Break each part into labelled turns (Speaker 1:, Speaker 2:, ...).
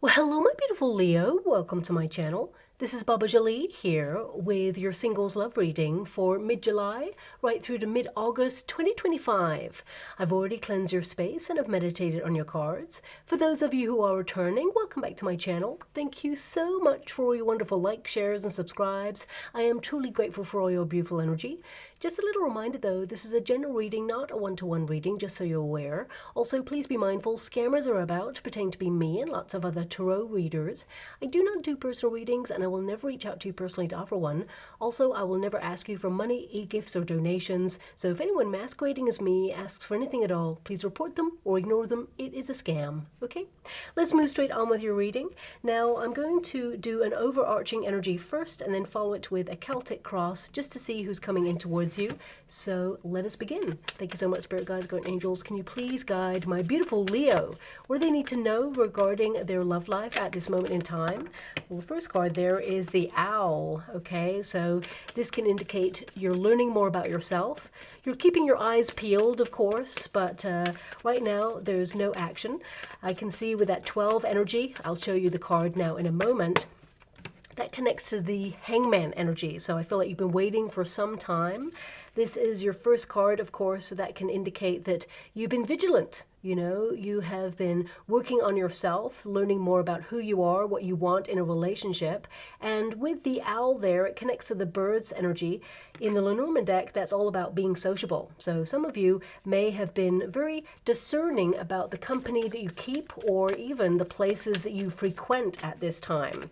Speaker 1: Well, hello, my beautiful Leo. Welcome to my channel. This is Baba Jolie here with your singles love reading for mid-July right through to mid-August 2025. I've already cleansed your space and have meditated on your cards. For those of you who are returning, welcome back to my channel. Thank you so much for all your wonderful likes, shares, and subscribes. I am truly grateful for all your beautiful energy. Just a little reminder though, this is a general reading, not a one-to-one reading, just so you're aware. Also, please be mindful, scammers are about, pretending to be me and lots of other tarot readers. I do not do personal readings and I will never reach out to you personally to offer one. Also, I will never ask you for money, e-gifts, or donations. So if anyone masquerading as me asks for anything at all, please report them or ignore them. It is a scam, okay? Let's move straight on with your reading. Now, I'm going to do an overarching energy first and then follow it with a Celtic cross just to see who's coming in towards you. So let us begin. Thank you so much, Spirit Guides, Guardian Angels. Can you please guide my beautiful Leo? What do they need to know regarding their love life at this moment in time? Well, the first card there is the Owl, okay? So this can indicate you're learning more about yourself. You're keeping your eyes peeled, of course, but right now there's no action. I can see with that 12 energy, I'll show you the card now in a moment, that connects to the Hangman energy. So I feel like you've been waiting for some time. This is your first card, of course, so that can indicate that you've been vigilant. You know, you have been working on yourself, learning more about who you are, what you want in a relationship. And with the Owl there, it connects to the Bird's energy. In the Lenormand deck, that's all about being sociable. So some of you may have been very discerning about the company that you keep or even the places that you frequent at this time.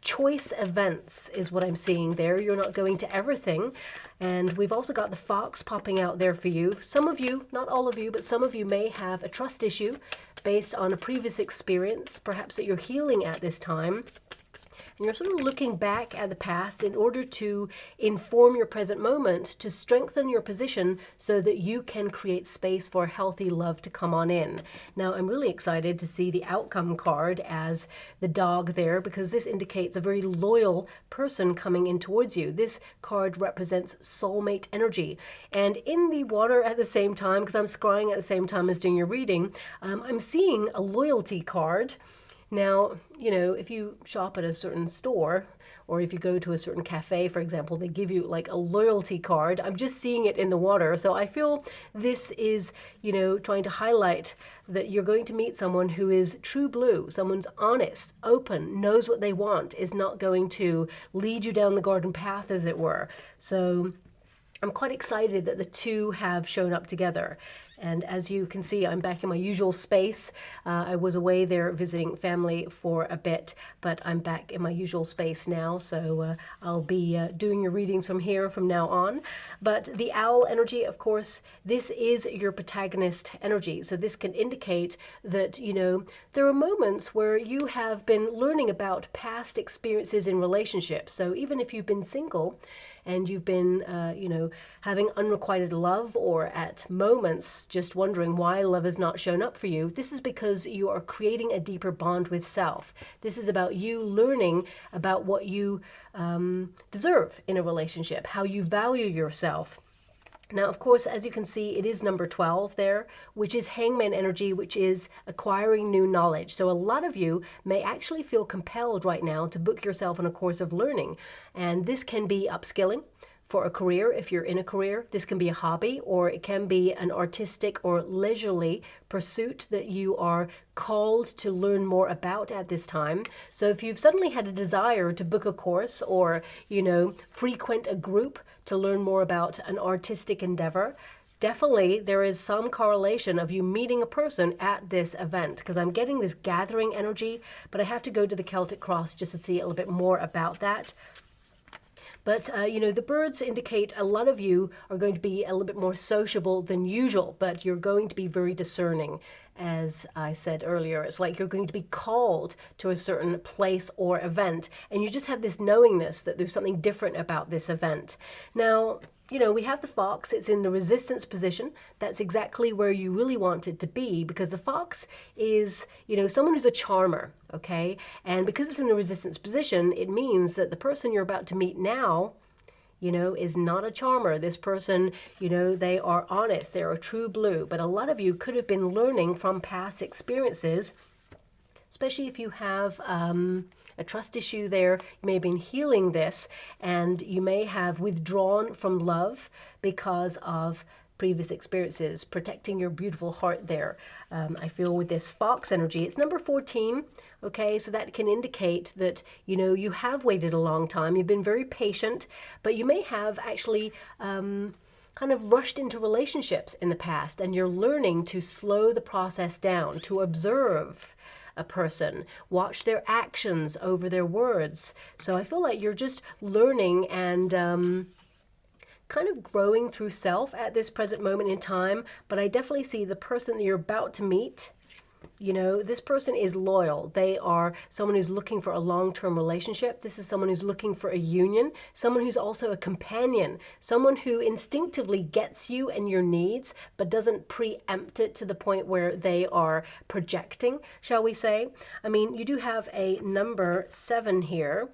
Speaker 1: Choice events is what I'm seeing there. You're not going to everything. And we've also got the Fox popping out there for you. Some of you, not all of you, but some of you may have a trust issue based on a previous experience, perhaps that you're healing at this time. And you're sort of looking back at the past in order to inform your present moment, to strengthen your position so that you can create space for healthy love to come on in. Now, I'm really excited to see the outcome card as the dog there, because this indicates a very loyal person coming in towards you. This card represents soulmate energy. And in the water at the same time, because I'm scrying at the same time as doing your reading, I'm seeing a loyalty card. Now, you know, if you shop at a certain store or if you go to a certain cafe, for example, they give you like a loyalty card. I'm just seeing it in the water. So I feel this is, you know, trying to highlight that you're going to meet someone who is true blue, someone's honest, open, knows what they want, is not going to lead you down the garden path, as it were. So I'm quite excited that the two have shown up together. And as you can see, I'm back in my usual space. I was away there visiting family for a bit, but I'm back in my usual space now. So I'll be doing your readings from here from now on. But the Owl energy, of course, this is your protagonist energy. So this can indicate that, you know, there are moments where you have been learning about past experiences in relationships. So even if you've been single, and you've been, you know, having unrequited love or at moments just wondering why love has not shown up for you, this is because you are creating a deeper bond with self. This is about you learning about what you deserve in a relationship, how you value yourself. Now, of course, as you can see, it is number 12 there, which is Hangman energy, which is acquiring new knowledge. So a lot of you may actually feel compelled right now to book yourself on a course of learning. And this can be upskilling for a career, if you're in a career. This can be a hobby, or it can be an artistic or leisurely pursuit that you are called to learn more about at this time. So if you've suddenly had a desire to book a course or, you know, frequent a group to learn more about an artistic endeavor, definitely there is some correlation of you meeting a person at this event, because I'm getting this gathering energy, but I have to go to the Celtic cross just to see a little bit more about that. But, you know, the birds indicate a lot of you are going to be a little bit more sociable than usual, but you're going to be very discerning. As I said earlier, it's like you're going to be called to a certain place or event, and you just have this knowingness that there's something different about this event. Now, you know, we have the fox, it's in the resistance position. That's exactly where you really want it to be, because the fox is, you know, someone who's a charmer, okay? And because it's in the resistance position, it means that the person you're about to meet now, you know, is not a charmer. This person, you know, they are honest, they're a true blue. But a lot of you could have been learning from past experiences especially if you have a trust issue there. You may have been healing this, and you may have withdrawn from love because of previous experiences, protecting your beautiful heart there. I feel with this fox energy, it's number 14. Okay, so that can indicate that, you know, you have waited a long time. You've been very patient, but you may have actually kind of rushed into relationships in the past, and you're learning to slow the process down, to observe a person, watch their actions over their words. So I feel like you're just learning and kind of growing through self at this present moment in time. But I definitely see the person that you're about to meet. You know, this person is loyal. They are someone who's looking for a long-term relationship. This is someone who's looking for a union, someone who's also a companion, someone who instinctively gets you and your needs, but doesn't preempt it to the point where they are projecting, shall we say. I mean, you do have a number 7 here.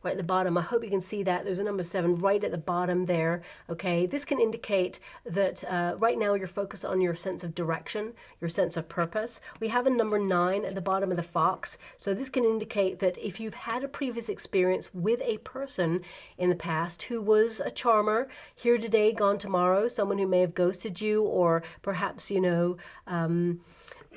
Speaker 1: Right at the bottom. I hope you can see that. There's a number 7 right at the bottom there. Okay, this can indicate that right now you're focused on your sense of direction, your sense of purpose. We have a number 9 at the bottom of the fox. So this can indicate that if you've had a previous experience with a person in the past who was a charmer, here today, gone tomorrow, someone who may have ghosted you, or perhaps, you know,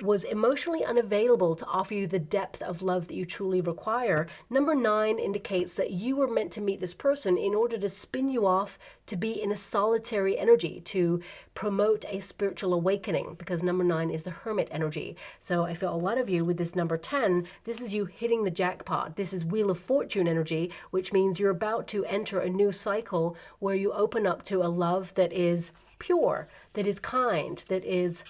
Speaker 1: was emotionally unavailable to offer you the depth of love that you truly require. Number 9 indicates that you were meant to meet this person in order to spin you off to be in a solitary energy, to promote a spiritual awakening, because number 9 is the hermit energy. So I feel a lot of you with this number 10, this is you hitting the jackpot. This is Wheel of Fortune energy, which means you're about to enter a new cycle where you open up to a love that is pure, that is kind, that is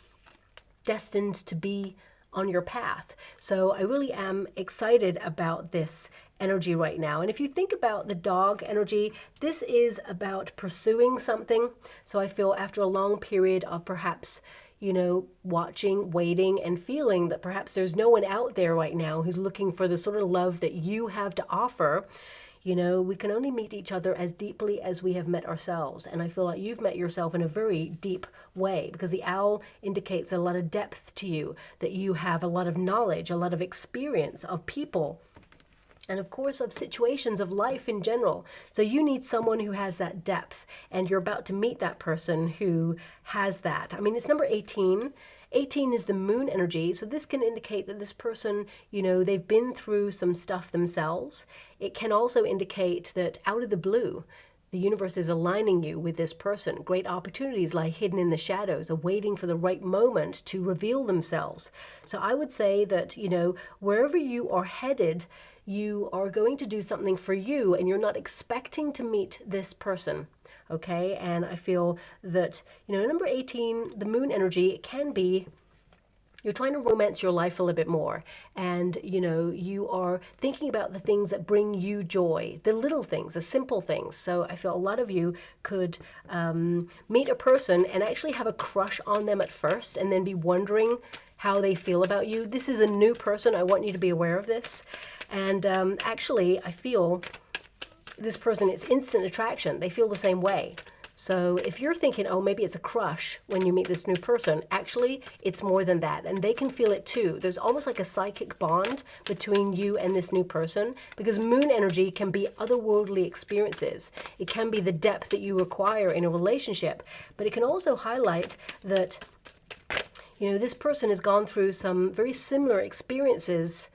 Speaker 1: destined to be on your path. So I really am excited about this energy right now. And if you think about the dog energy, this is about pursuing something. So I feel after a long period of perhaps, you know, watching, waiting, and feeling that perhaps there's no one out there right now who's looking for the sort of love that you have to offer. You know, we can only meet each other as deeply as we have met ourselves. And I feel like you've met yourself in a very deep way, because the owl indicates a lot of depth to you, that you have a lot of knowledge, a lot of experience of people, and of course of situations of life in general. So you need someone who has that depth, and you're about to meet that person who has that. I mean, it's number 18. 18 is the moon energy, so this can indicate that this person, you know, they've been through some stuff themselves. It can also indicate that out of the blue, the universe is aligning you with this person. Great opportunities lie hidden in the shadows, awaiting for the right moment to reveal themselves. So I would say that, you know, wherever you are headed, you are going to do something for you, and you're not expecting to meet this person. Okay, and I feel that, you know, number 18, the moon energy, it can be you're trying to romance your life a little bit more, and, you know, you are thinking about the things that bring you joy, the little things, the simple things. So I feel a lot of you could meet a person and actually have a crush on them at first, and then be wondering how they feel about you. This is a new person. I want you to be aware of this. And actually, I feel this person, it's instant attraction. They feel the same way. So if you're thinking, oh, maybe it's a crush when you meet this new person, actually, it's more than that. And they can feel it too. There's almost like a psychic bond between you and this new person, because moon energy can be otherworldly experiences. It can be the depth that you require in a relationship, but it can also highlight that, you know, this person has gone through some very similar experiences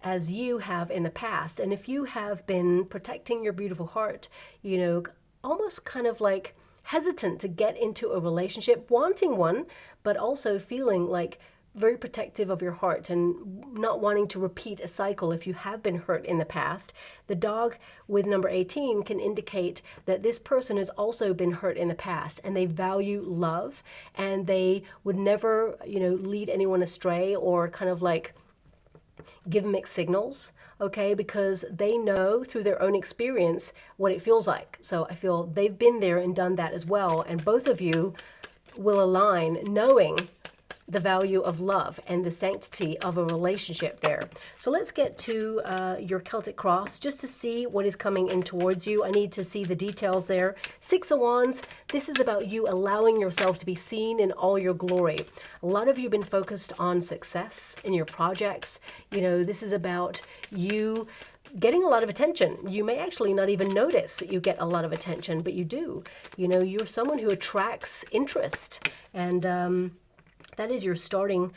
Speaker 1: as you have in the past. And if you have been protecting your beautiful heart, you know, almost kind of like hesitant to get into a relationship, wanting one, but also feeling like very protective of your heart and not wanting to repeat a cycle if you have been hurt in the past. The dog with number 18 can indicate that this person has also been hurt in the past, and they value love, and they would never, you know, lead anyone astray or kind of like give mixed signals, okay, because they know through their own experience what it feels like. So I feel they've been there and done that as well, and both of you will align knowing the value of love and the sanctity of a relationship there. So let's get to your Celtic cross just to see what is coming in towards you. I need to see the details there. Six of Wands, this is about you allowing yourself to be seen in all your glory. A lot of you have been focused on success in your projects. You know, this is about you getting a lot of attention. You may actually not even notice that you get a lot of attention, but you do. You know, you're someone who attracts interest, and that is your starting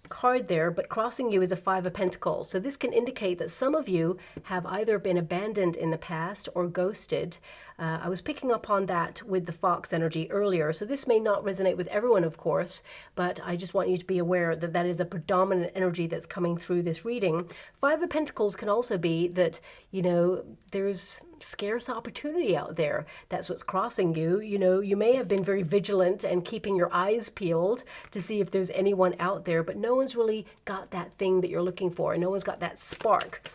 Speaker 1: card there, but crossing you is a Five of Pentacles. So this can indicate that some of you have either been abandoned in the past or ghosted. I was picking up on that with the Fox energy earlier, so this may not resonate with everyone, of course, but I just want you to be aware that that is a predominant energy that's coming through this reading. Five of Pentacles can also be that, you know, there's scarce opportunity out there. That's what's crossing you. You know, you may have been very vigilant and keeping your eyes peeled to see if there's anyone out there, but no one's really got that thing that you're looking for. No one's got that spark.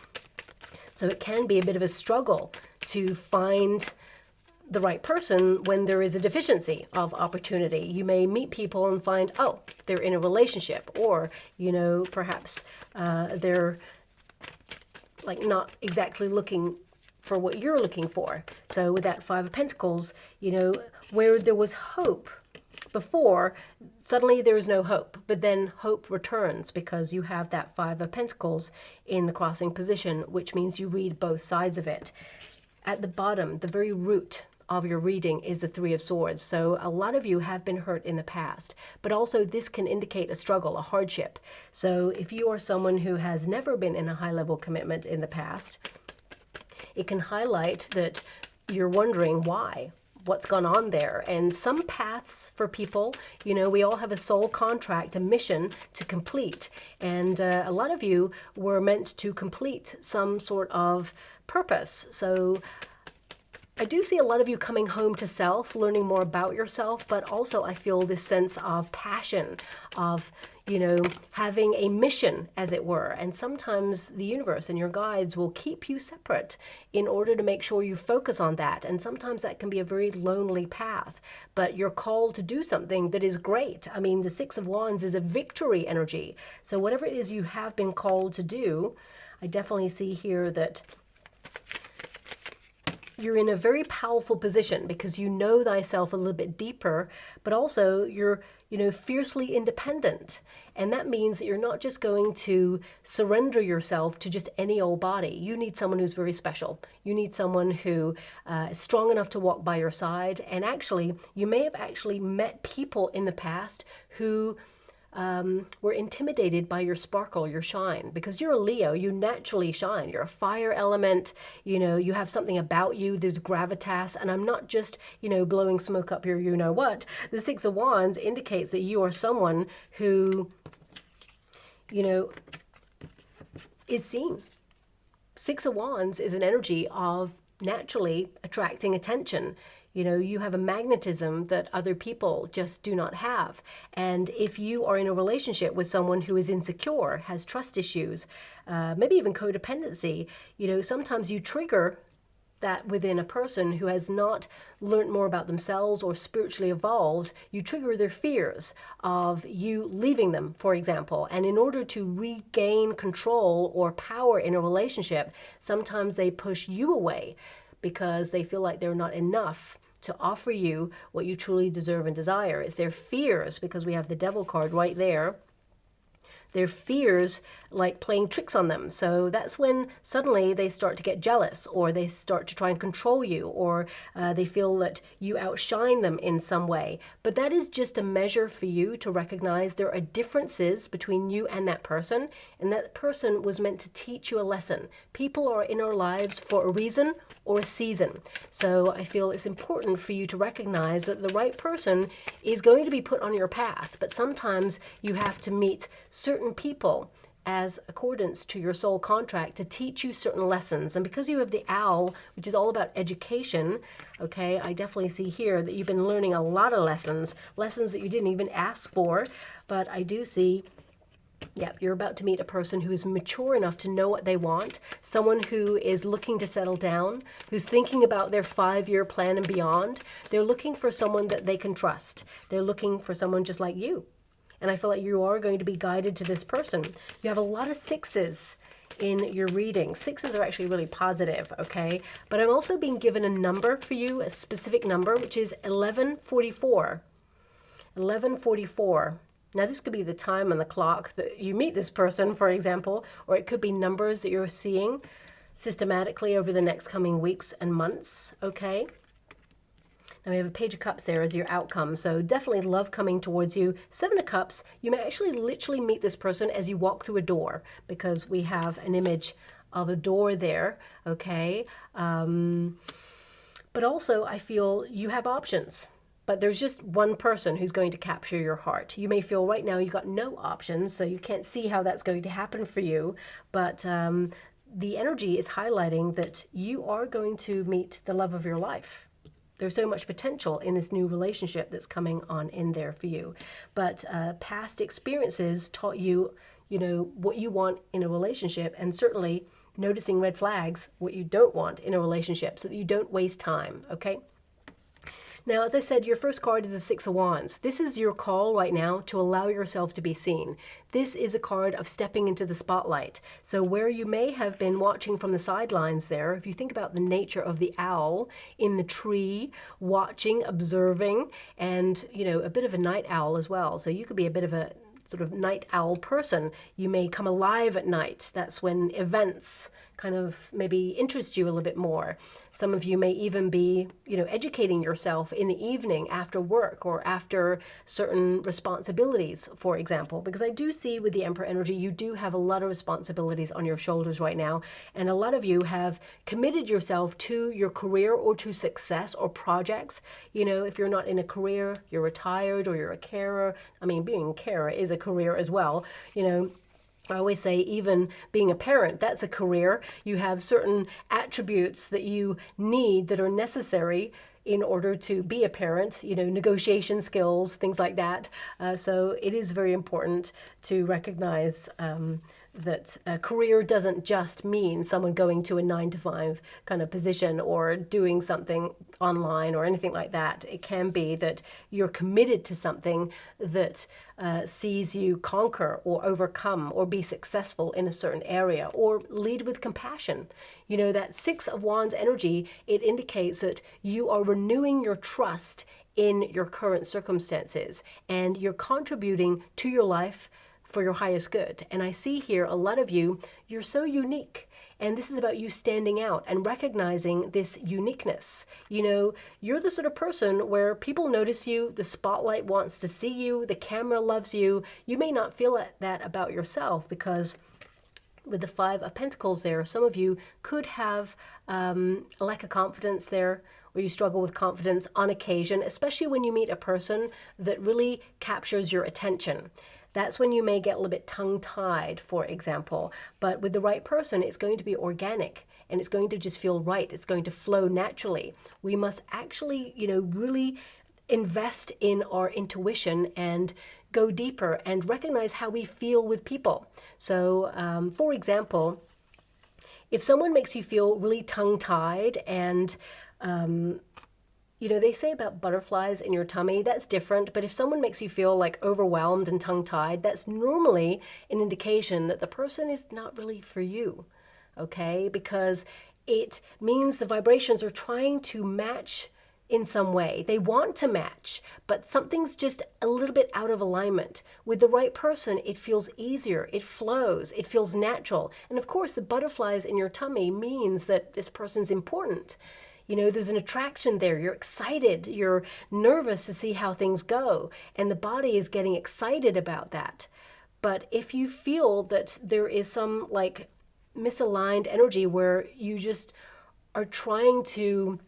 Speaker 1: So it can be a bit of a struggle to find the right person when there is a deficiency of opportunity. You may meet people and find, oh, they're in a relationship, or, you know, perhaps they're like not exactly looking for what you're looking for. So with that Five of Pentacles, you know, where there was hope before, suddenly there is no hope, but then hope returns because you have that Five of Pentacles in the crossing position, which means you read both sides of it. At the bottom, the very root of your reading is the Three of Swords. So a lot of you have been hurt in the past, but also this can indicate a struggle, a hardship. So if you are someone who has never been in a high-level commitment in the past, it can highlight that you're wondering why, what's gone on there. And some paths for people, you know, we all have a soul contract, a mission to complete. And a lot of you were meant to complete some sort of purpose. So I do see a lot of you coming home to self, learning more about yourself, but also I feel this sense of passion, of, you know, having a mission, as it were. And sometimes the universe and your guides will keep you separate in order to make sure you focus on that. And sometimes that can be a very lonely path, but you're called to do something that is great. I mean, the Six of Wands is a victory energy. So whatever it is you have been called to do, I definitely see here that you're in a very powerful position because you know thyself a little bit deeper, but also you're, you know, fiercely independent. And that means that you're not just going to surrender yourself to just any old body. You need someone who's very special. You need someone who is strong enough to walk by your side. And actually, you may have actually met people in the past who were intimidated by your sparkle, your shine, because you're a Leo, you naturally shine. You're a fire element, you know, you have something about you, there's gravitas, and I'm not just, you know, blowing smoke up your you-know-what. The Six of Wands indicates that you are someone who, you know, is seen. Six of Wands is an energy of naturally attracting attention. You know, you have a magnetism that other people just do not have. And if you are in a relationship with someone who is insecure, has trust issues, maybe even codependency, you know, sometimes you trigger that within a person who has not learned more about themselves or spiritually evolved. You trigger their fears of you leaving them, for example. And in order to regain control or power in a relationship, sometimes they push you away because they feel like they're not enough to offer you what you truly deserve and desire. It's their fears, because we have the Devil card right there. Their fears like playing tricks on them. So that's when suddenly they start to get jealous, or they start to try and control you, or they feel that you outshine them in some way. But that is just a measure for you to recognize there are differences between you and that person was meant to teach you a lesson. People are in our lives for a reason or a season. So I feel it's important for you to recognize that the right person is going to be put on your path, but sometimes you have to meet certain people as accordance to your soul contract to teach you certain lessons. And because you have the Owl, which is all about education, okay, I definitely see here that you've been learning a lot of lessons that you didn't even ask for. But I do see, yeah, you're about to meet a person who is mature enough to know what they want, someone who is looking to settle down, who's thinking about their 5-year plan and beyond. They're looking for someone that they can trust. They're looking for someone just like you. And I feel like you are going to be guided to this person. You have a lot of sixes in your reading. Sixes are actually really positive, okay? But I'm also being given a number for you, a specific number, which is 1144. 1144. Now, this could be the time on the clock that you meet this person, for example, or it could be numbers that you're seeing systematically over the next coming weeks and months, okay? Now we have a Page of Cups there as your outcome, so definitely love coming towards you. Seven of Cups, you may actually literally meet this person as you walk through a door, because we have an image of a door there, okay? But also I feel you have options, but there's just one person who's going to capture your heart. You may feel right now you've got no options, so you can't see how that's going to happen for you, but the energy is highlighting that you are going to meet the love of your life. There's so much potential in this new relationship that's coming on in there for you. But past experiences taught you, you know, what you want in a relationship, and certainly noticing red flags, what you don't want in a relationship, so that you don't waste time, okay? Now, as I said, your first card is the Six of Wands. This is your call right now to allow yourself to be seen. This is a card of stepping into the spotlight. So where you may have been watching from the sidelines there, if you think about the nature of the owl in the tree, watching, observing, and, you know, a bit of a night owl as well. So you could be a bit of a sort of night owl person. You may come alive at night. That's when events kind of maybe interest you a little bit more. Some of you may even be, you know, educating yourself in the evening after work or after certain responsibilities, for example, because I do see with the Emperor energy, you do have a lot of responsibilities on your shoulders right now. And a lot of you have committed yourself to your career or to success or projects. You know, if you're not in a career, you're retired or you're a carer. I mean, being a carer is a career as well, you know. I always say even being a parent, that's a career. You have certain attributes that you need that are necessary in order to be a parent, you know, negotiation skills, things like that. So it is very important to recognize that a career doesn't just mean someone going to a 9-to-5 kind of position or doing something online or anything like that. It can be that you're committed to something that sees you conquer or overcome or be successful in a certain area or lead with compassion. You know, that Six of Wands energy, it indicates that you are renewing your trust in your current circumstances and you're contributing to your life for your highest good. And I see here a lot of you, you're so unique. And this is about you standing out and recognizing this uniqueness. You know, you're the sort of person where people notice you, the spotlight wants to see you, the camera loves you. You may not feel that about yourself because with the Five of Pentacles there, some of you could have a lack of confidence there, or you struggle with confidence on occasion, especially when you meet a person that really captures your attention. That's when you may get a little bit tongue-tied, for example. But with the right person, it's going to be organic and it's going to just feel right. It's going to flow naturally. We must actually, you know, really invest in our intuition and go deeper and recognize how we feel with people. So, for example, if someone makes you feel really tongue-tied and you know, they say about butterflies in your tummy, that's different. But if someone makes you feel like overwhelmed and tongue-tied, that's normally an indication that the person is not really for you, okay? Because it means the vibrations are trying to match in some way. They want to match, but something's just a little bit out of alignment. With the right person, it feels easier, it flows, it feels natural. And of course, the butterflies in your tummy means that this person's important. You know, there's an attraction there. You're excited. You're nervous to see how things go. And the body is getting excited about that. But if you feel that there is some like misaligned energy where you just are trying to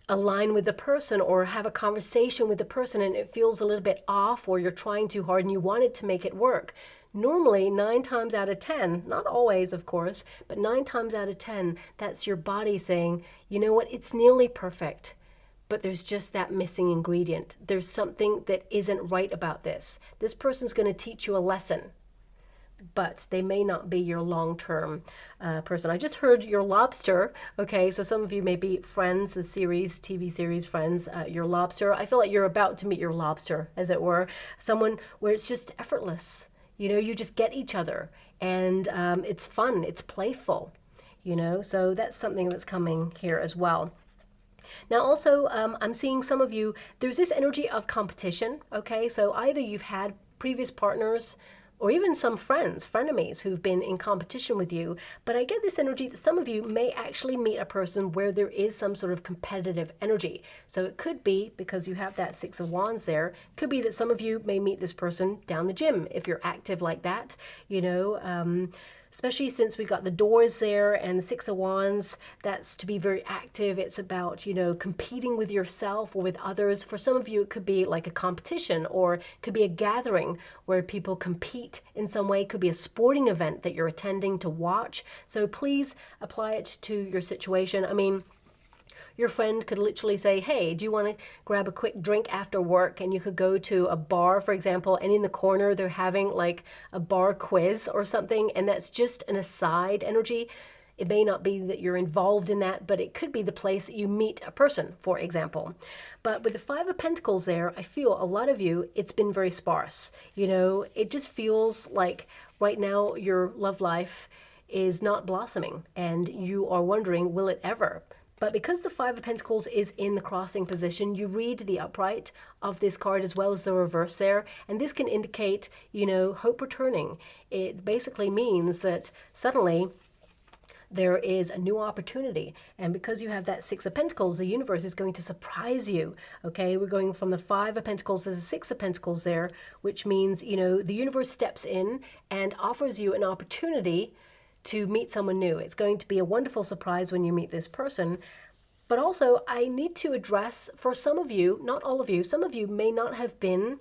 Speaker 1: align with the person or have a conversation with the person and it feels a little bit off, or you're trying too hard and you wanted to make it work, normally 9 times out of 10, not always of course, but 9 times out of 10, that's your body saying, you know what, it's nearly perfect, but there's just that missing ingredient. There's something that isn't right about this. This person's going to teach you a lesson, but they may not be your long-term person. I just heard your lobster. Okay, so some of you may be Friends, the series, TV series Friends, your lobster. I feel like you're about to meet your lobster, as it were. Someone where it's just effortless. You know, you just get each other, and it's fun, it's playful, you know, so that's something that's coming here as well. Now also, I'm seeing some of you, there's this energy of competition, okay? So either you've had previous partners or even some friends, frenemies who've been in competition with you, but I get this energy that some of you may actually meet a person where there is some sort of competitive energy. So it could be, because you have that Six of Wands there, could be that some of you may meet this person down the gym if you're active like that, you know, especially since we've got the doors there and the Six of Wands. That's to be very active. It's about, you know, competing with yourself or with others. For some of you, it could be like a competition, or it could be a gathering where people compete in some way. It could be a sporting event that you're attending to watch. So please apply it to your situation. I mean, your friend could literally say, hey, do you want to grab a quick drink after work? And you could go to a bar, for example, and in the corner they're having like a bar quiz or something, and that's just an aside energy. It may not be that you're involved in that, but it could be the place that you meet a person, for example. But with the Five of Pentacles there, I feel a lot of you, it's been very sparse. You know, it just feels like right now your love life is not blossoming, and you are wondering, will it ever? But because the Five of Pentacles is in the crossing position, you read the upright of this card as well as the reverse there. And this can indicate, you know, hope returning. It basically means that suddenly there is a new opportunity. And because you have that Six of Pentacles, the universe is going to surprise you. Okay, we're going from the Five of Pentacles to the Six of Pentacles there, which means, you know, the universe steps in and offers you an opportunity to meet someone new. It's going to be a wonderful surprise when you meet this person. But also, I need to address, for some of you, not all of you, some of you may not have been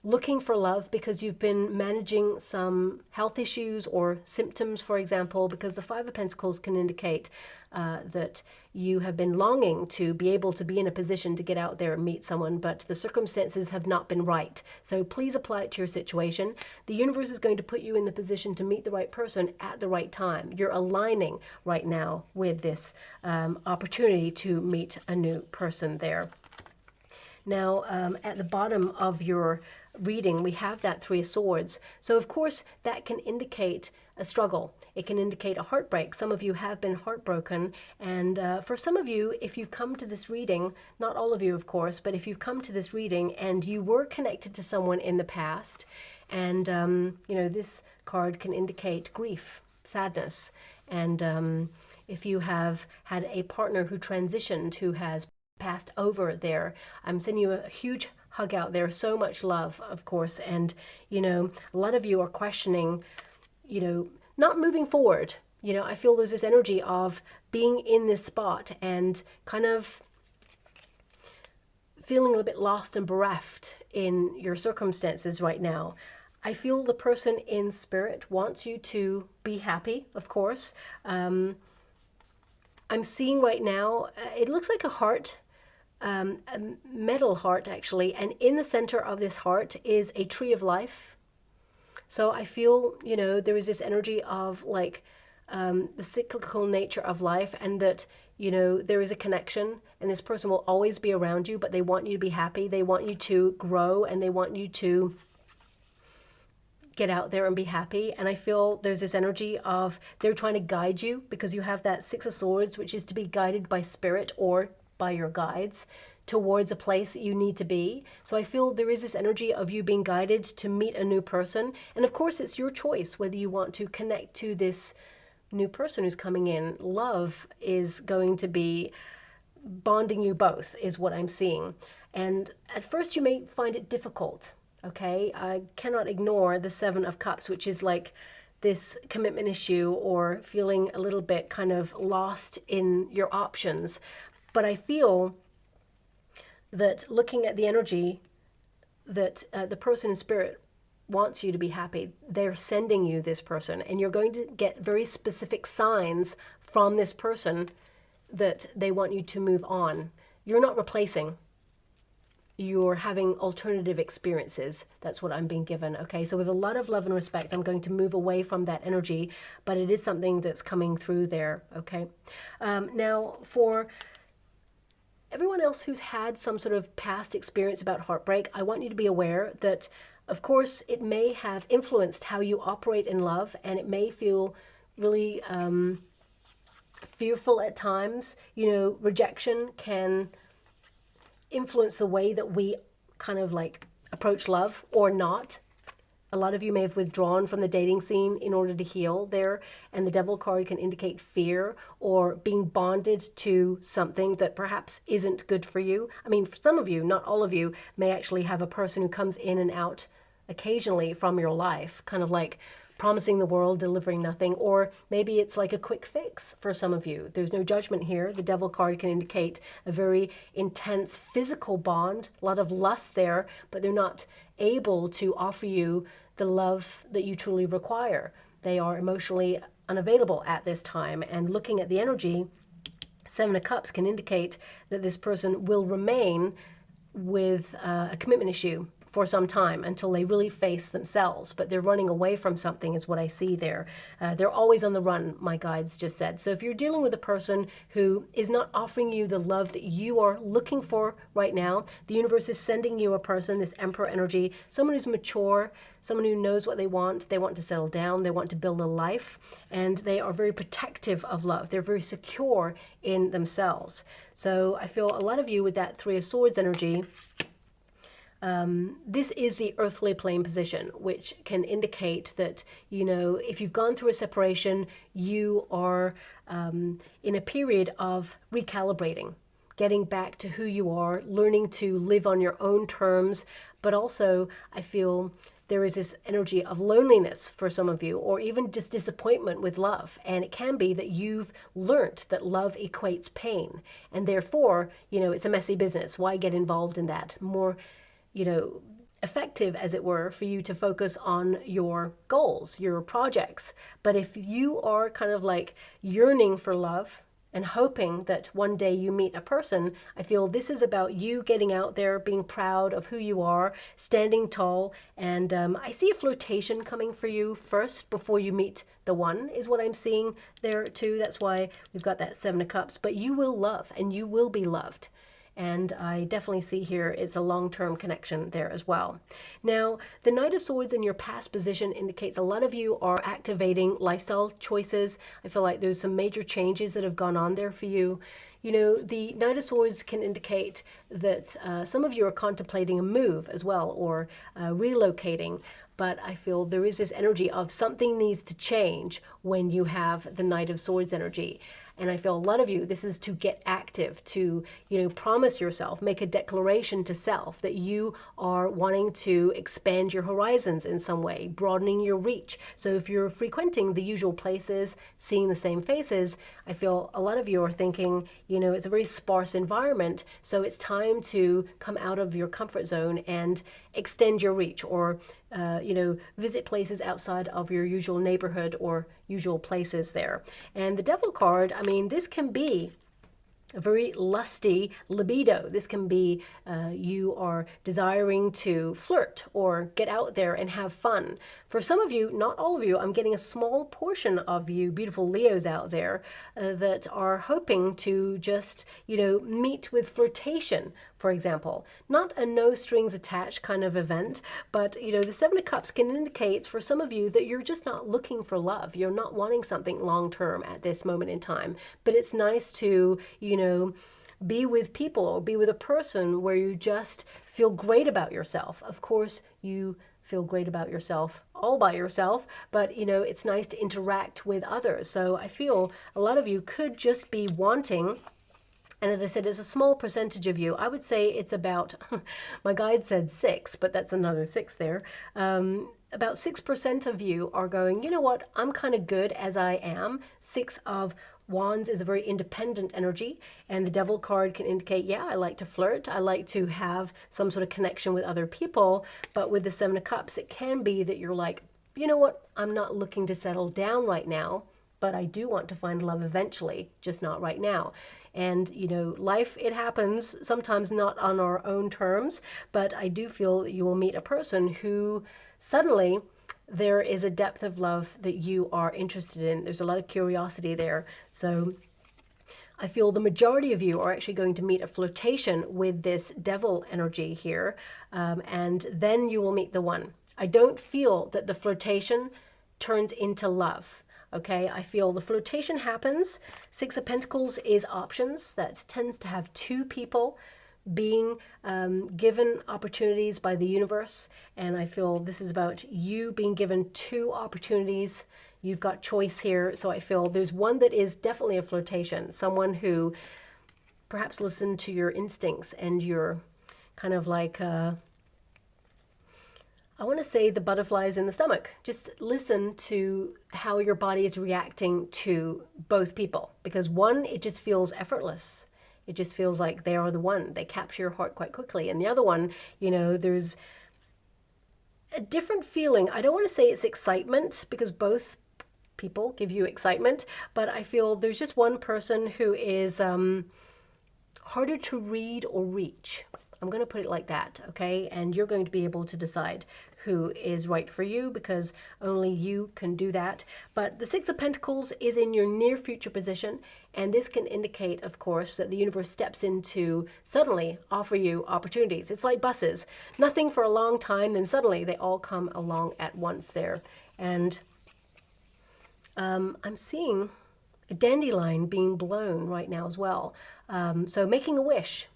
Speaker 1: looking for love because you've been managing some health issues or symptoms, for example, because the Five of Pentacles can indicate that you have been longing to be able to be in a position to get out there and meet someone, but the circumstances have not been right. So please apply it to your situation. The universe is going to put you in the position to meet the right person at the right time. You're aligning right now with this opportunity to meet a new person there. Now, at the bottom of your reading, we have that Three of Swords. So, of course, that can indicate a struggle. It can indicate a heartbreak. Some of you have been heartbroken. And for some of you, if you've come to this reading, not all of you, of course, but if you've come to this reading and you were connected to someone in the past, and, you know, this card can indicate grief, sadness. And if you have had a partner who transitioned, who has passed over there, I'm sending you a huge hug out there. So much love, of course. And, you know, a lot of you are questioning, you know, not moving forward. You know, I feel there's this energy of being in this spot and kind of feeling a little bit lost and bereft in your circumstances right now. I feel the person in spirit wants you to be happy, of course. I'm seeing right now, it looks like a heart, a metal heart actually, and in the center of this heart is a tree of life. So I feel, you know, there is this energy of like the cyclical nature of life, and that, you know, there is a connection, and this person will always be around you, but they want you to be happy. They want you to grow, and they want you to get out there and be happy. And I feel there's this energy of they're trying to guide you, because you have that Six of Swords, which is to be guided by spirit or by your guides towards a place that you need to be. So I feel there is this energy of you being guided to meet a new person. And of course, it's your choice whether you want to connect to this new person who's coming in. Love is going to be bonding you both, is what I'm seeing. And at first you may find it difficult. Okay, I cannot ignore the Seven of Cups, which is like this commitment issue or feeling a little bit kind of lost in your options. But I feel that looking at the energy that the person in spirit wants you to be happy, they're sending you this person, and you're going to get very specific signs from this person that they want you to move on. You're not replacing. you're having alternative experiences. That's what I'm being given. Okay, so with a lot of love and respect, I'm going to move away from that energy, but it is something that's coming through there. Okay, now for everyone else who's had some sort of past experience about heartbreak, I want you to be aware that, of course, it may have influenced how you operate in love, and it may feel really fearful at times. You know, rejection can influence the way that we kind of like approach love or not. A lot of you may have withdrawn from the dating scene in order to heal there, and the Devil card can indicate fear or being bonded to something that perhaps isn't good for you. I mean, for some of you, not all of you, may actually have a person who comes in and out occasionally from your life, kind of like promising the world, delivering nothing, or maybe it's like a quick fix for some of you. There's no judgment here. The Devil card can indicate a very intense physical bond, a lot of lust there, but they're not able to offer you the love that you truly require. They are emotionally unavailable at this time, and looking at the energy, Seven of Cups can indicate that this person will remain with a commitment issue for some time until they really face themselves, but they're running away from something is what I see there. They're always on the run, my guides just said. So if you're dealing with a person who is not offering you the love that you are looking for right now, the universe is sending you a person, this Emperor energy, someone who's mature, someone who knows what they want to settle down, they want to build a life, and they are very protective of love. They're very secure in themselves. So I feel a lot of you with that Three of Swords energy, this is the earthly plane position, which can indicate that, you know, if you've gone through a separation, you are in a period of recalibrating, getting back to who you are, learning to live on your own terms. But also, I feel there is this energy of loneliness for some of you, or even just disappointment with love. And it can be that you've learnt that love equates pain. And therefore, you know, it's a messy business. Why get involved in that? More, you know, effective, as it were, for you to focus on your goals, your projects. But if you are kind of like yearning for love and hoping that one day you meet a person, I feel this is about you getting out there, being proud of who you are, standing tall. And I see a flirtation coming for you first before you meet the one, is what I'm seeing there too. That's why we've got that Seven of Cups. But you will love and you will be loved. And I definitely see here it's a long-term connection there as well. Now, the Knight of Swords in your past position indicates a lot of you are activating lifestyle choices. I feel like there's some major changes that have gone on there for you. You know, the Knight of Swords can indicate that some of you are contemplating a move as well, or relocating. But I feel there is this energy of something needs to change when you have the Knight of Swords energy. And I feel a lot of you, this is to get active, to, you know, promise yourself, make a declaration to self that you are wanting to expand your horizons in some way, broadening your reach. So if you're frequenting the usual places, seeing the same faces, I feel a lot of you are thinking, you know, it's a very sparse environment. So it's time to come out of your comfort zone and extend your reach, or you know, visit places outside of your usual neighborhood or usual places there. And the Devil card, I mean, this can be a very lusty libido. This can be you are desiring to flirt or get out there and have fun. For some of you, not all of you, I'm getting a small portion of you beautiful Leos out there that are hoping to just, you know, meet with flirtation, for example. Not a no strings attached kind of event, but, you know, the Seven of Cups can indicate for some of you that you're just not looking for love. You're not wanting something long term at this moment in time. But it's nice to, you know, be with people or be with a person where you just feel great about yourself. Of course, you feel great about yourself all by yourself, but, you know, it's nice to interact with others. So I feel a lot of you could just be wanting, and as I said, it's a small percentage of you. I would say it's about, my guide said 6, but that's another 6 there. About 6% of you are going, you know what, I'm kind of good as I am. 6 of Wands is a very independent energy, and the Devil card can indicate, yeah, I like to flirt. I like to have some sort of connection with other people. But with the Seven of Cups, it can be that you're like, you know what, I'm not looking to settle down right now, but I do want to find love eventually, just not right now. And, you know, life, it happens, sometimes not on our own terms, but I do feel that you will meet a person who suddenly there is a depth of love that you are interested in. There's a lot of curiosity there. So I feel the majority of you are actually going to meet a flirtation with this devil energy here, and then you will meet the one. I don't feel that the flirtation turns into love. Okay, I feel the flirtation happens. Six of Pentacles is options. That tends to have two people being given opportunities by the universe. And I feel this is about you being given two opportunities. You've got choice here. So I feel there's one that is definitely a flirtation. Someone who perhaps listened to your instincts and your kind of like... I want to say the butterflies in the stomach. Just listen to how your body is reacting to both people. Because one, it just feels effortless. It just feels like they are the one. They capture your heart quite quickly. And the other one, you know, there's a different feeling. I don't want to say it's excitement, because both people give you excitement. But I feel there's just one person who is harder to read or reach. I'm going to put it like that, okay? And you're going to be able to decide who is right for you, because only you can do that. But the Six of Pentacles is in your near future position, and this can indicate, of course, that the universe steps in to suddenly offer you opportunities. It's like buses. Nothing for a long time, then suddenly they all come along at once there. And I'm seeing a dandelion being blown right now as well. So making a wish.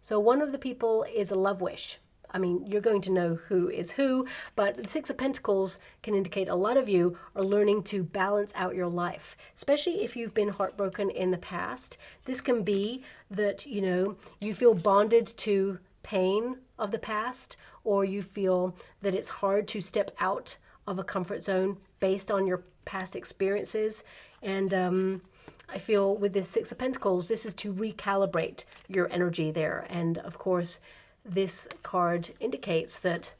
Speaker 1: So one of the people is a love wish. I mean, you're going to know who is who, but the Six of Pentacles can indicate a lot of you are learning to balance out your life, especially if you've been heartbroken in the past. This can be that, you know, you feel bonded to pain of the past, or you feel that it's hard to step out of a comfort zone based on your past experiences. And I feel with this Six of Pentacles, this is to recalibrate your energy there. And of course, this card indicates that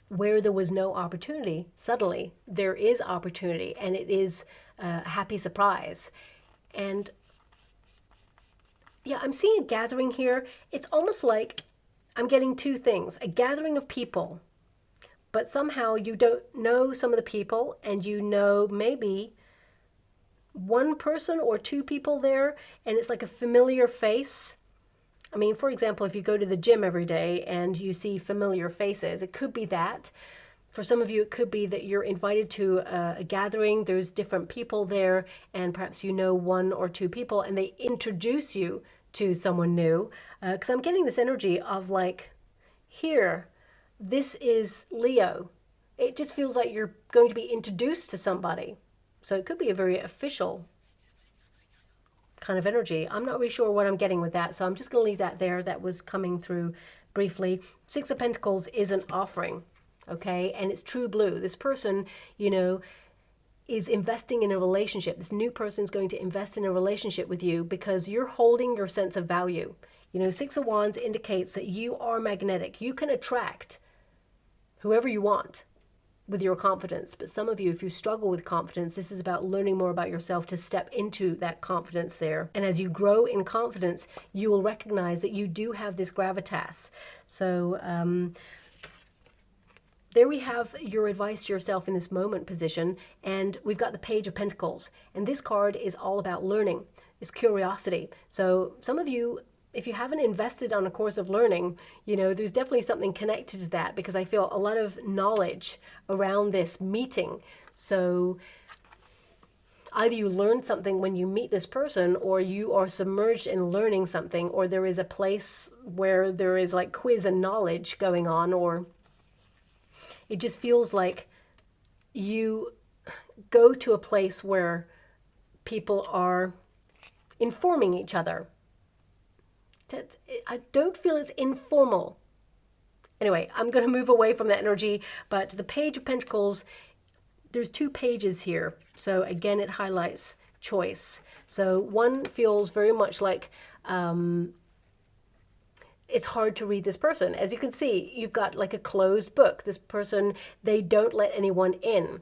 Speaker 1: where there was no opportunity, suddenly there is opportunity, and it is a happy surprise. And yeah, I'm seeing a gathering here. It's almost like I'm getting two things: a gathering of people, but somehow you don't know some of the people, and you know maybe one person or two people there, and it's like a familiar face. I mean, for example, if you go to the gym every day and you see familiar faces, it could be that. For some of you, it could be that you're invited to a gathering, there's different people there, and perhaps you know one or two people, and they introduce you to someone new. Because I'm getting this energy of like, here, this is Leo. It just feels like you're going to be introduced to somebody. So it could be a very official kind of energy. I'm not really sure what I'm getting with that, so I'm just going to leave that there. That was coming through briefly. Six of Pentacles is an offering, okay? And it's true blue. This person, you know, is investing in a relationship. This new person is going to invest in a relationship with you because you're holding your sense of value. You know, Six of Wands indicates that you are magnetic. You can attract whoever you want with your confidence. But some of you, if you struggle with confidence, this is about learning more about yourself to step into that confidence there. And as you grow in confidence, you will recognize that you do have this gravitas. So there we have your advice to yourself in this moment position. And we've got the Page of Pentacles. And this card is all about learning. It's curiosity. So some of you, if you haven't invested on a course of learning, you know, there's definitely something connected to that, because I feel a lot of knowledge around this meeting. So either you learn something when you meet this person, or you are submerged in learning something, or there is a place where there is like quiz and knowledge going on, or it just feels like you go to a place where people are informing each other. I don't feel it's informal. Anyway, I'm going to move away from that energy, but the Page of Pentacles, there's two pages here. So again, it highlights choice. So one feels very much like it's hard to read this person. As you can see, you've got like a closed book. This person, they don't let anyone in.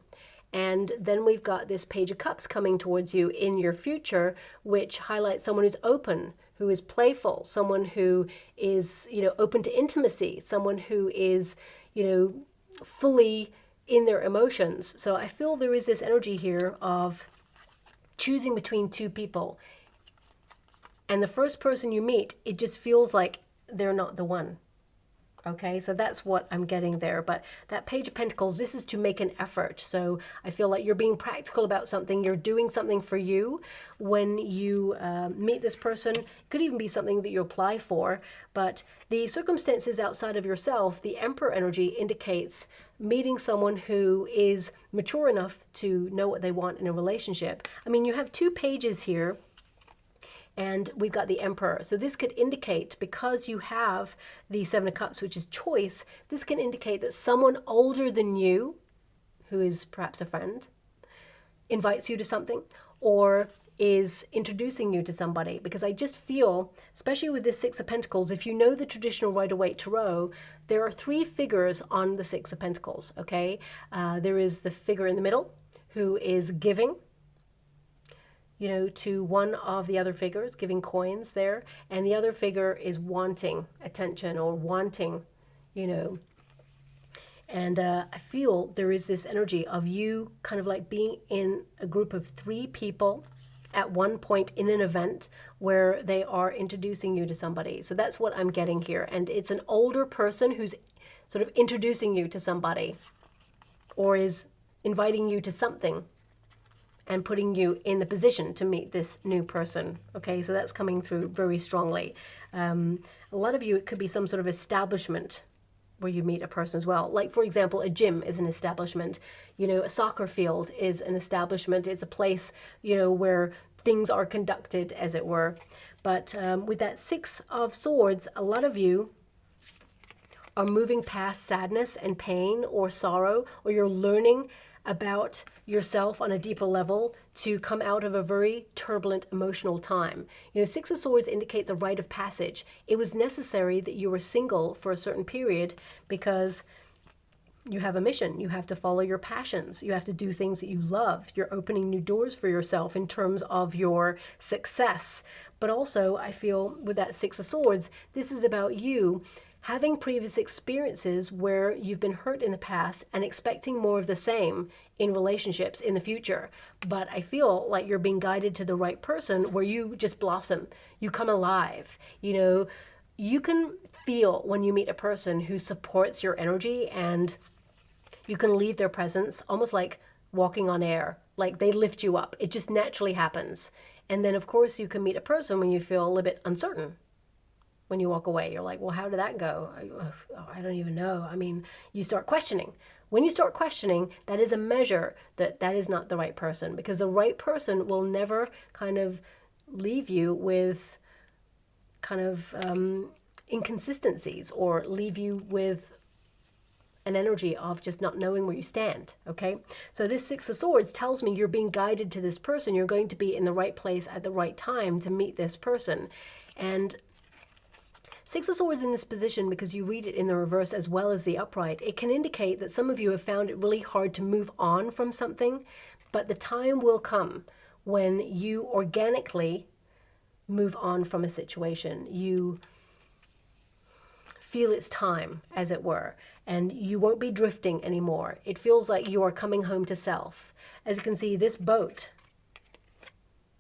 Speaker 1: And then we've got this Page of Cups coming towards you in your future, which highlights someone who's open, who is playful, someone who is, open to intimacy, someone who is, fully in their emotions. So I feel there is this energy here of choosing between two people. And the first person you meet, it just feels like they're not the one. Okay, so that's what I'm getting there. But that Page of Pentacles, this is to make an effort. So I feel like you're being practical about something. You're doing something for you when you meet this person. It could even be something that you apply for. But the circumstances outside of yourself, the Emperor energy indicates meeting someone who is mature enough to know what they want in a relationship. I mean, you have two pages here. And we've got the Emperor. So this could indicate, because you have the Seven of Cups, which is choice, this can indicate that someone older than you, who is perhaps a friend, invites you to something or is introducing you to somebody. Because I just feel, especially with this Six of Pentacles, if you know the traditional Rider-Waite Tarot, there are three figures on the Six of Pentacles, okay? There is the figure in the middle who is giving, to one of the other figures, giving coins there. And the other figure is wanting attention or wanting, And I feel there is this energy of you kind of like being in a group of three people at one point in an event where they are introducing you to somebody. So that's what I'm getting here. And it's an older person who's sort of introducing you to somebody or is inviting you to something and putting you in the position to meet this new person. Okay, so that's coming through very strongly. A lot of you, it could be some sort of establishment where you meet a person as well. Like, for example, a gym is an establishment. A soccer field is an establishment. It's a place, where things are conducted, as it were. But with that Six of Swords, a lot of you are moving past sadness and pain or sorrow, or you're learning about yourself on a deeper level to come out of a very turbulent emotional time. Six of Swords indicates a rite of passage. It was necessary that you were single for a certain period because you have a mission. You have to follow your passions. You have to do things that you love. You're opening new doors for yourself in terms of your success. But also, I feel with that Six of Swords, this is about you having previous experiences where you've been hurt in the past and expecting more of the same in relationships in the future. But I feel like you're being guided to the right person where you just blossom. You come alive. You can feel when you meet a person who supports your energy, and you can leave their presence almost like walking on air. Like they lift you up. It just naturally happens. And then, of course, you can meet a person when you feel a little bit uncertain. When you walk away, you're like, well, how did that go? I don't even know. I mean, you start questioning. When you start questioning, that is a measure that that is not the right person, because the right person will never kind of leave you with kind of inconsistencies or leave you with an energy of just not knowing where you stand, okay? So this Six of Swords tells me you're being guided to this person. You're going to be in the right place at the right time to meet this person. And Six of Swords in this position, because you read it in the reverse as well as the upright, it can indicate that some of you have found it really hard to move on from something, but the time will come when you organically move on from a situation. You feel it's time, as it were, and you won't be drifting anymore. It feels like you are coming home to self. As you can see, this boat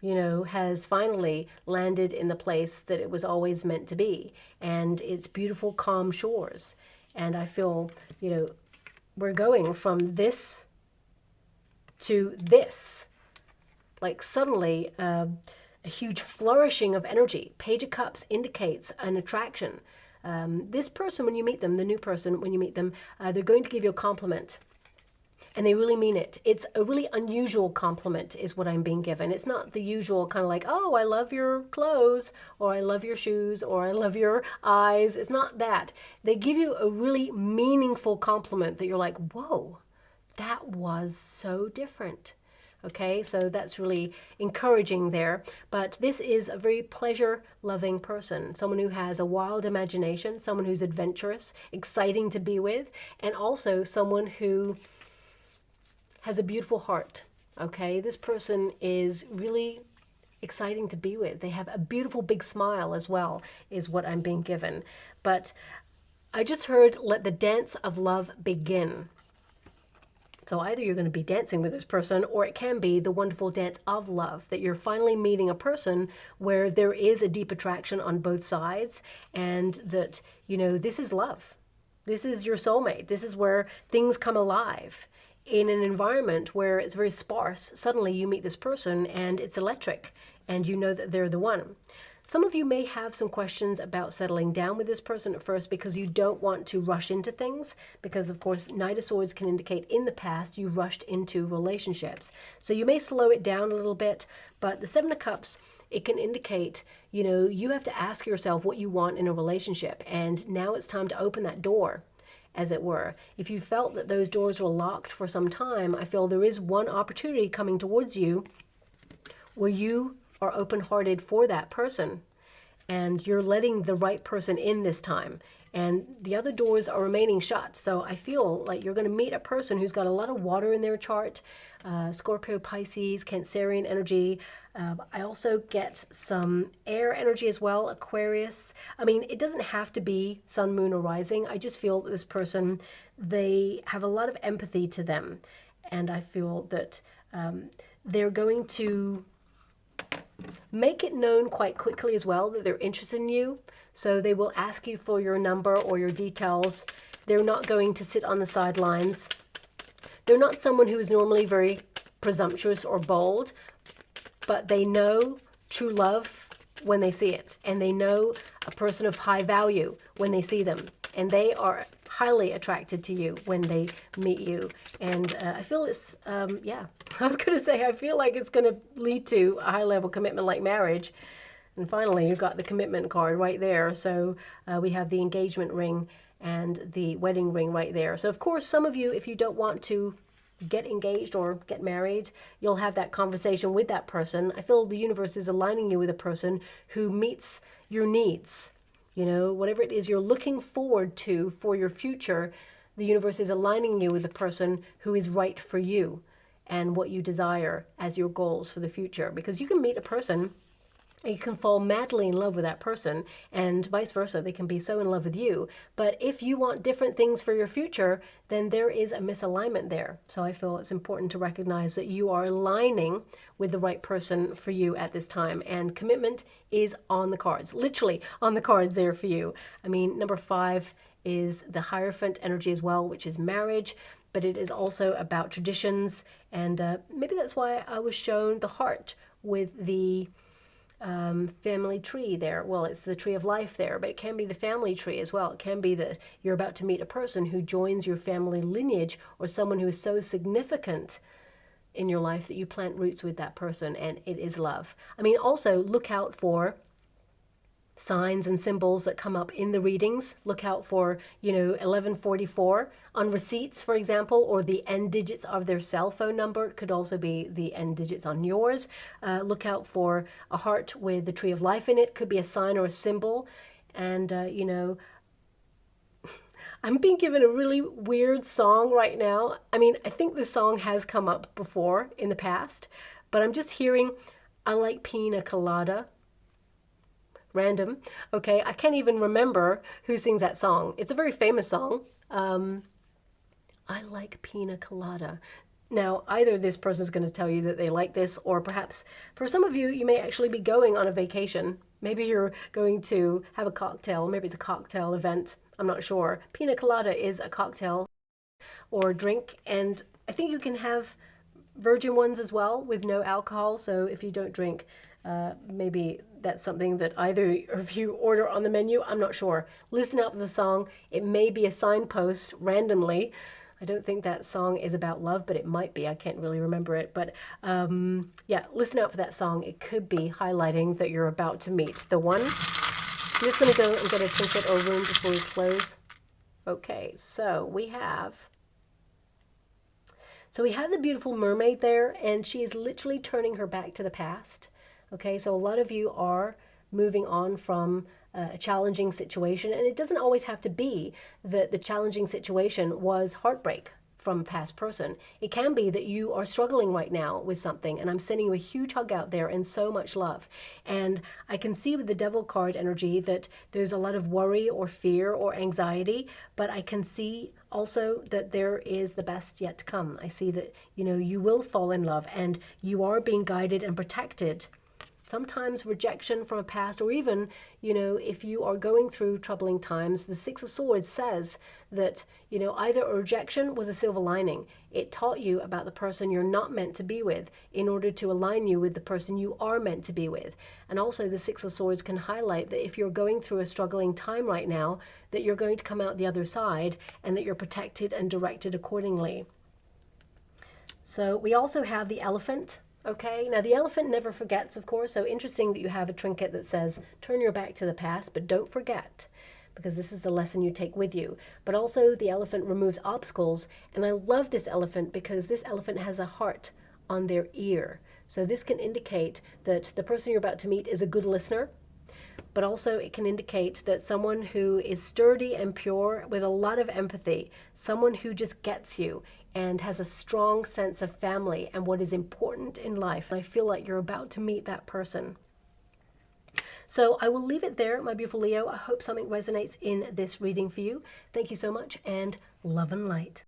Speaker 1: has finally landed in the place that it was always meant to be. And it's beautiful, calm shores. And I feel, we're going from this to this. Like suddenly, a huge flourishing of energy. Page of Cups indicates an attraction. This person, when you meet them, the new person, when you meet them, they're going to give you a compliment. And they really mean it. It's a really unusual compliment is what I'm being given. It's not the usual kind of like, oh, I love your clothes, or I love your shoes, or I love your eyes. It's not that. They give you a really meaningful compliment that you're like, whoa, that was so different. Okay, so that's really encouraging there. But this is a very pleasure-loving person, someone who has a wild imagination, someone who's adventurous, exciting to be with, and also someone who has a beautiful heart. Okay, this person is really exciting to be with. They have a beautiful big smile as well, is what I'm being given. But I just heard, let the dance of love begin. So either you're going to be dancing with this person, or it can be the wonderful dance of love, that you're finally meeting a person where there is a deep attraction on both sides, and that, you know, this is love. This is your soulmate. This is where things come alive. In an environment where it's very sparse, suddenly you meet this person and it's electric, and you know that they're the one. Some of you may have some questions about settling down with this person at first because you don't want to rush into things, because of course Knight of Swords can indicate in the past you rushed into relationships. So you may slow it down a little bit, but the Seven of Cups, it can indicate, you know, you have to ask yourself what you want in a relationship, and now it's time to open that door, as it were. If you felt that those doors were locked for some time, I feel there is one opportunity coming towards you where you are open-hearted for that person, and you're letting the right person in this time, and the other doors are remaining shut. So I feel like you're going to meet a person who's got a lot of water in their chart, Scorpio, Pisces, Cancerian energy. I also get some air energy as well, Aquarius. I mean, it doesn't have to be sun, moon, or rising. I just feel that this person, they have a lot of empathy to them, and I feel that they're going to make it known quite quickly as well that they're interested in you. So they will ask you for your number or your details. They're not going to sit on the sidelines. They're not someone who is normally very presumptuous or bold, but they know true love when they see it, and they know a person of high value when they see them, and they are highly attracted to you when they meet you. And I feel it's, yeah, I was going to say, I feel like it's going to lead to a high-level commitment like marriage. And finally, you've got the commitment card right there. So we have the engagement ring and the wedding ring right there. So of course, some of you, if you don't want to get engaged or get married, you'll have that conversation with that person. I feel the universe is aligning you with a person who meets your needs. You know, whatever it is you're looking forward to for your future, the universe is aligning you with the person who is right for you and what you desire as your goals for the future. Because you can meet a person, you can fall madly in love with that person, and vice versa. They can be so in love with you. But if you want different things for your future, then there is a misalignment there. So I feel it's important to recognize that you are aligning with the right person for you at this time. And commitment is on the cards, literally on the cards there for you. I mean, number 5 is the Hierophant energy as well, which is marriage. But it is also about traditions. And maybe that's why I was shown the heart with the family tree there. Well, it's the tree of life there, but it can be the family tree as well. It can be that you're about to meet a person who joins your family lineage, or someone who is so significant in your life that you plant roots with that person, and it is love. I mean, also look out for signs and symbols that come up in the readings. Look out for, you know, 1144 on receipts, for example, or the end digits of their cell phone number. It could also be the end digits on yours. Look out for a heart with the tree of life in it. Could be a sign or a symbol. And, you know, I'm being given a really weird song right now. I mean, I think this song has come up before in the past, but I'm just hearing, I like pina colada. Random. Okay, I can't even remember who sings that song. It's a very famous song. I like pina colada. Now, either this person is going to tell you that they like this, or perhaps for some of you, you may actually be going on a vacation. Maybe you're going to have a cocktail. Maybe it's a cocktail event. I'm not sure. Pina colada is a cocktail or drink, and I think you can have virgin ones as well with no alcohol. So if you don't drink, maybe that's something that either of you order on the menu. I'm not sure. Listen out for the song. It may be a signpost randomly. I don't think that song is about love, but it might be. I can't really remember it. But yeah, listen out for that song. It could be highlighting that you're about to meet the one. I'm just going to go and get a trinket or room before we close. Okay, so we have the beautiful mermaid there, and she is literally turning her back to the past. Okay, so a lot of you are moving on from a challenging situation, and it doesn't always have to be that the challenging situation was heartbreak. from a past person. It can be that you are struggling right now with something, and I'm sending you a huge hug out there and so much love. And I can see with the Devil card energy that there's a lot of worry or fear or anxiety, but I can see also that there is the best yet to come. I see that, you know, you will fall in love and you are being guided and protected. Sometimes rejection from a past, or even, you know, if you are going through troubling times, the Six of Swords says that, you know, either a rejection was a silver lining. It taught you about the person you're not meant to be with in order to align you with the person you are meant to be with. And also the Six of Swords can highlight that if you're going through a struggling time right now, that you're going to come out the other side and that you're protected and directed accordingly. So we also have the Elephant. Okay, now the elephant never forgets, of course, so interesting that you have a trinket that says, turn your back to the past, but don't forget, because this is the lesson you take with you. But also the elephant removes obstacles, and I love this elephant because this elephant has a heart on their ear. So this can indicate that the person you're about to meet is a good listener, but also it can indicate that someone who is sturdy and pure with a lot of empathy, someone who just gets you and has a strong sense of family and what is important in life. And I feel like you're about to meet that person. So I will leave it there, my beautiful Leo. I hope something resonates in this reading for you. Thank you so much, and love and light.